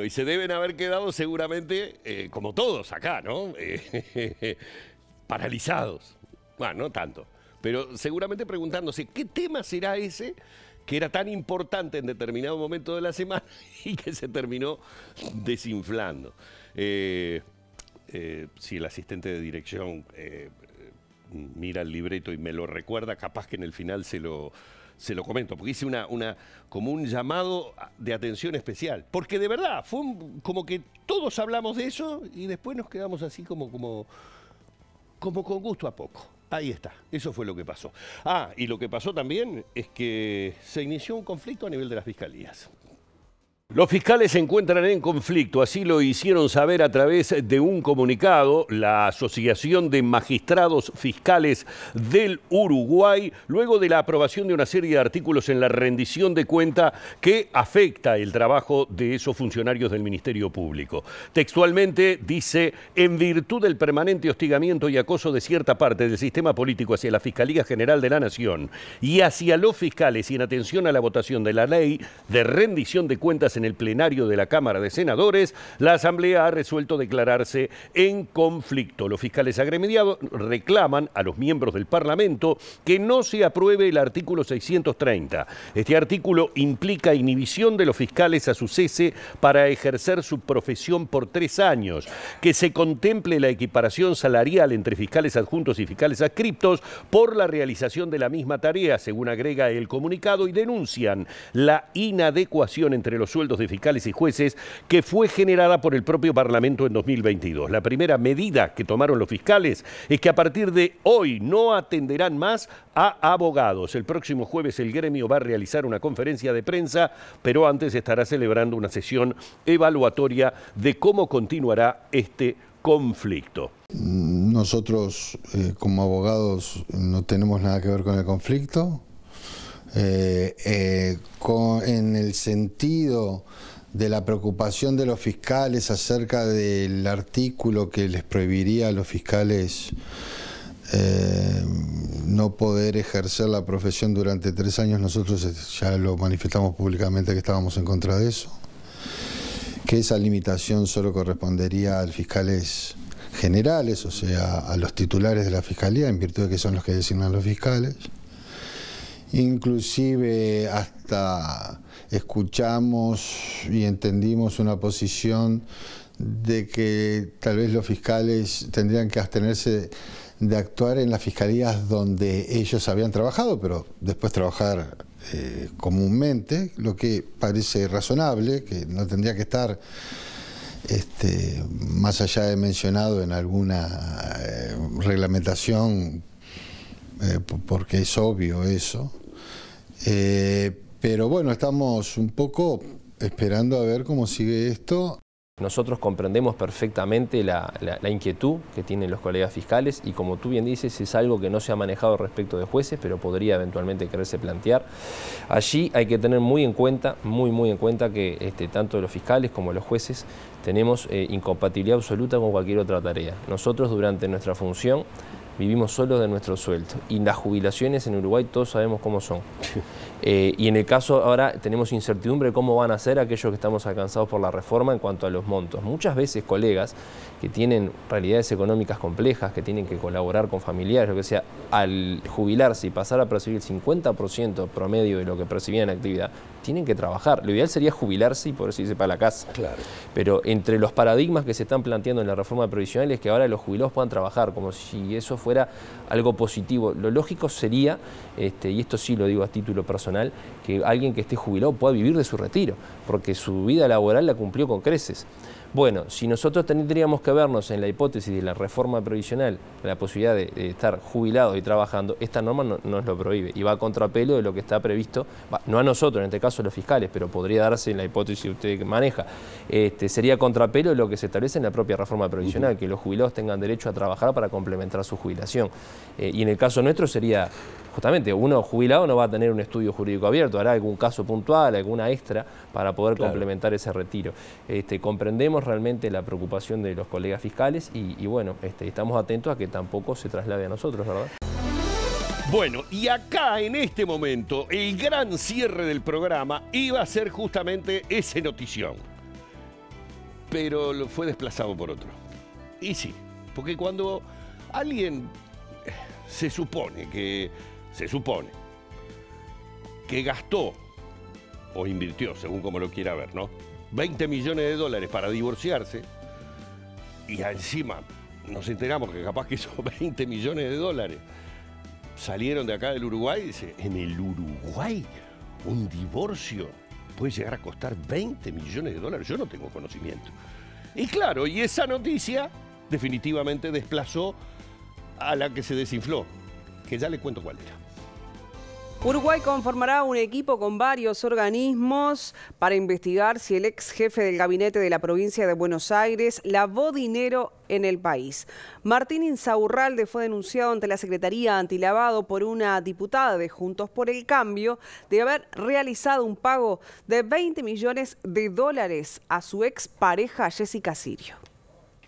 Bueno, y se deben haber quedado seguramente, como todos acá, ¿no? Paralizados. Bueno, no tanto, pero seguramente preguntándose, ¿qué tema será ese que era tan importante en determinado momento de la semana y que se terminó desinflando? Si el asistente de dirección mira el libreto y me lo recuerda, capaz que en el final se lo comento, porque hice como un llamado de atención especial, porque de verdad fue como que todos hablamos de eso y después nos quedamos así como con gusto a poco. Ahí está, eso fue lo que pasó. Ah, y lo que pasó también es que se inició un conflicto a nivel de las fiscalías. Los fiscales se encuentran en conflicto, así lo hicieron saber a través de un comunicado la Asociación de Magistrados Fiscales del Uruguay, luego de la aprobación de una serie de artículos en la rendición de cuenta que afecta el trabajo de esos funcionarios del Ministerio Público. Textualmente dice, en virtud del permanente hostigamiento y acoso de cierta parte del sistema político hacia la Fiscalía General de la Nación y hacia los fiscales y en atención a la votación de la ley de rendición de cuentas en el plenario de la Cámara de Senadores, la Asamblea ha resuelto declararse en conflicto. Los fiscales agremiados reclaman a los miembros del Parlamento que no se apruebe el artículo 630. Este artículo implica inhibición de los fiscales a su cese para ejercer su profesión por 3 años, que se contemple la equiparación salarial entre fiscales adjuntos y fiscales adscriptos por la realización de la misma tarea, según agrega el comunicado, y denuncian la inadecuación entre los sueldos de fiscales y jueces que fue generada por el propio Parlamento en 2022. La primera medida que tomaron los fiscales es que a partir de hoy no atenderán más a abogados. El próximo jueves el gremio va a realizar una conferencia de prensa, pero antes estará celebrando una sesión evaluatoria de cómo continuará este conflicto. Nosotros como abogados no tenemos nada que ver con el conflicto. En el sentido de la preocupación de los fiscales acerca del artículo que les prohibiría a los fiscales no poder ejercer la profesión durante 3 años, nosotros ya lo manifestamos públicamente que estábamos en contra de eso, que esa limitación solo correspondería a los fiscales generales, o sea, a los titulares de la Fiscalía, en virtud de que son los que designan los fiscales. Inclusive hasta escuchamos y entendimos una posición de que tal vez los fiscales tendrían que abstenerse de actuar en las fiscalías donde ellos habían trabajado, pero después trabajar comúnmente, lo que parece razonable, que no tendría que estar más allá de mencionado en alguna reglamentación, porque es obvio eso. Pero bueno, estamos un poco esperando a ver cómo sigue esto. Nosotros comprendemos perfectamente la inquietud que tienen los colegas fiscales y, como tú bien dices, es algo que no se ha manejado respecto de jueces, pero podría eventualmente quererse plantear. Allí hay que tener muy en cuenta que tanto los fiscales como los jueces tenemos incompatibilidad absoluta con cualquier otra tarea. Nosotros durante nuestra función vivimos solos de nuestro sueldo y las jubilaciones en Uruguay todos sabemos cómo son. Y en el caso ahora tenemos incertidumbre de cómo van a ser aquellos que estamos alcanzados por la reforma en cuanto a los montos. Muchas veces colegas que tienen realidades económicas complejas, que tienen que colaborar con familiares, lo que sea, al jubilarse y pasar a percibir el 50% promedio de lo que percibían en actividad, tienen que trabajar. Lo ideal sería jubilarse y poder irse para la casa. Claro. Pero entre los paradigmas que se están planteando en la reforma previsional es que ahora los jubilados puedan trabajar, como si eso fuera algo positivo. Lo lógico sería, y esto sí lo digo a título personal, que alguien que esté jubilado pueda vivir de su retiro, porque su vida laboral la cumplió con creces. Bueno, si nosotros tendríamos que vernos en la hipótesis de la reforma previsional, la posibilidad de estar jubilados y trabajando, esta norma nos lo prohíbe y va a contrapelo de lo que está previsto, no a nosotros, en este caso los fiscales, pero podría darse en la hipótesis que usted maneja, sería contrapelo de lo que se establece en la propia reforma previsional, que los jubilados tengan derecho a trabajar para complementar su jubilación. Y en el caso nuestro sería, justamente, uno jubilado no va a tener un estudio jurídico abierto, hará algún caso puntual, alguna extra para poder complementar ese retiro. Comprendemos realmente la preocupación de los colegas fiscales y bueno, estamos atentos a que tampoco se traslade a nosotros, ¿verdad? Bueno, y acá en este momento el gran cierre del programa iba a ser justamente ese notición. pero fue desplazado por otro. Y sí, porque cuando alguien se supone que gastó o invirtió, según como lo quiera ver, ¿no? 20 millones de dólares para divorciarse, y encima nos enteramos que capaz que esos 20 millones de dólares salieron de acá del Uruguay, y dice, en el Uruguay un divorcio puede llegar a costar 20 millones de dólares. Yo no tengo conocimiento. Y claro, y esa noticia definitivamente desplazó a la que se desinfló, que ya le cuento cuál era. Uruguay conformará un equipo con varios organismos para investigar si el ex jefe del gabinete de la provincia de Buenos Aires lavó dinero en el país. Martín Insaurralde fue denunciado ante la Secretaría Antilavado por una diputada de Juntos por el Cambio de haber realizado un pago de 20 millones de dólares a su ex pareja Jessica Sirio.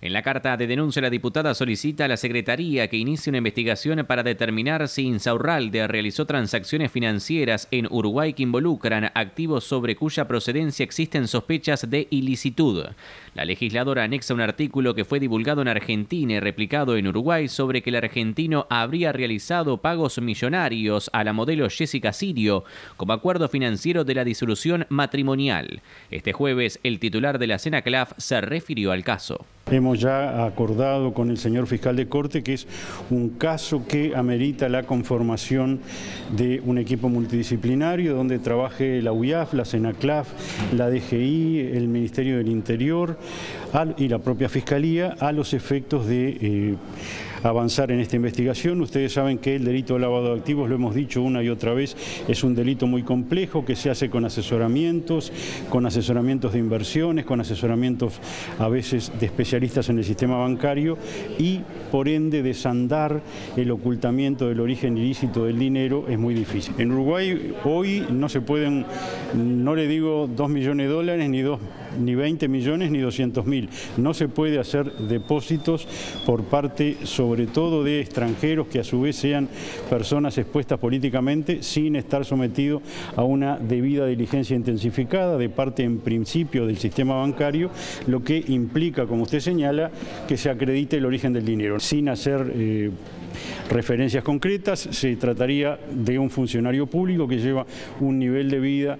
En la carta de denuncia, la diputada solicita a la Secretaría que inicie una investigación para determinar si Insaurralde realizó transacciones financieras en Uruguay que involucran activos sobre cuya procedencia existen sospechas de ilicitud. La legisladora anexa un artículo que fue divulgado en Argentina y replicado en Uruguay sobre que el argentino habría realizado pagos millonarios a la modelo Jessica Sirio como acuerdo financiero de la disolución matrimonial. Este jueves, el titular de la CENACLAF se refirió al caso. Hemos ya acordado con el señor fiscal de corte que es un caso que amerita la conformación de un equipo multidisciplinario donde trabaje la UIAF, la CENACLAF, la DGI, el Ministerio del Interior y la propia Fiscalía a los efectos de avanzar en esta investigación. Ustedes saben que el delito de lavado de activos, lo hemos dicho una y otra vez, es un delito muy complejo que se hace con asesoramientos de inversiones, con asesoramientos a veces de especialistas en el sistema bancario y por ende desandar el ocultamiento del origen ilícito del dinero es muy difícil. En Uruguay hoy no se pueden, no le digo 2 millones de dólares, ni 20 millones, ni 200.000. No se puede hacer depósitos por parte, sobre todo, de extranjeros que a su vez sean personas expuestas políticamente sin estar sometidos a una debida diligencia intensificada de parte, en principio, del sistema bancario, lo que implica, como usted señala, que se acredite el origen del dinero. Sin hacer referencias concretas, se trataría de un funcionario público que lleva un nivel de vida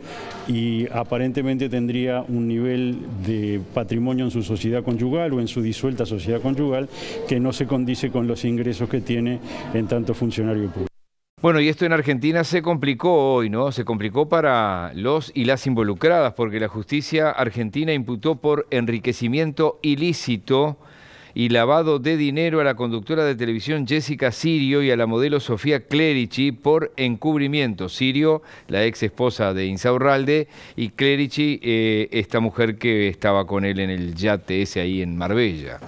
y aparentemente tendría un nivel de patrimonio en su sociedad conyugal o en su disuelta sociedad conyugal que no se condice con los ingresos que tiene en tanto funcionario público. Bueno, y esto en Argentina se complicó hoy, ¿no? Se complicó para los y las involucradas porque la justicia argentina imputó por enriquecimiento ilícito y lavado de dinero a la conductora de televisión Jessica Sirio y a la modelo Sofía Clerici por encubrimiento. Sirio, la ex esposa de Insaurralde, y Clerici, esta mujer que estaba con él en el yate ese ahí en Marbella.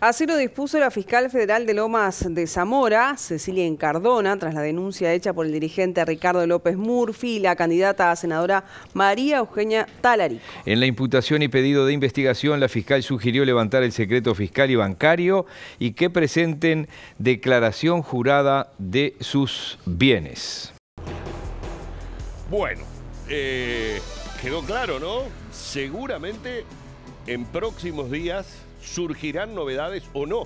Así lo dispuso la fiscal federal de Lomas de Zamora, Cecilia Incardona, tras la denuncia hecha por el dirigente Ricardo López Murphy y la candidata a senadora María Eugenia Talarico. En la imputación y pedido de investigación, la fiscal sugirió levantar el secreto fiscal y bancario y que presenten declaración jurada de sus bienes. Bueno, quedó claro, ¿no? Seguramente en próximos días surgirán novedades o no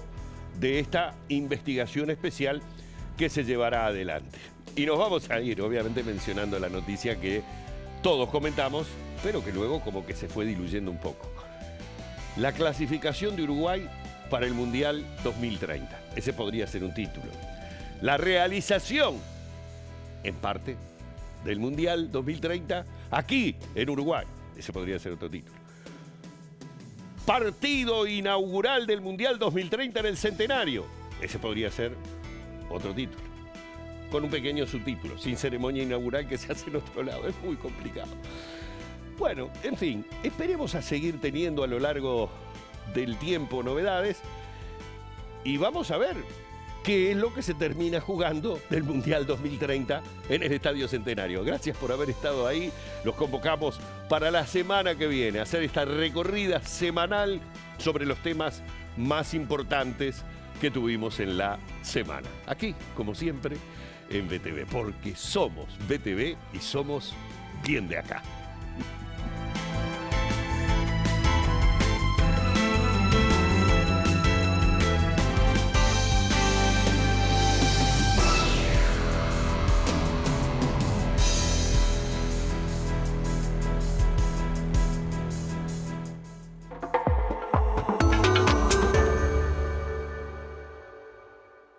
de esta investigación especial que se llevará adelante. Y nos vamos a ir, obviamente, mencionando la noticia que todos comentamos, pero que luego como que se fue diluyendo un poco. La clasificación de Uruguay para el Mundial 2030. Ese podría ser un título. La realización, en parte, del Mundial 2030 aquí en Uruguay. Ese podría ser otro título. Partido inaugural del Mundial 2030 en el Centenario. Ese podría ser otro título. Con un pequeño subtítulo, sin ceremonia inaugural que se hace en otro lado. Es muy complicado. Bueno, en fin, esperemos a seguir teniendo a lo largo del tiempo novedades. Y vamos a ver qué es lo que se termina jugando del Mundial 2030 en el Estadio Centenario. Gracias por haber estado ahí. Los convocamos para la semana que viene a hacer esta recorrida semanal sobre los temas más importantes que tuvimos en la semana. Aquí, como siempre, en BTV, porque somos BTV y somos bien de acá.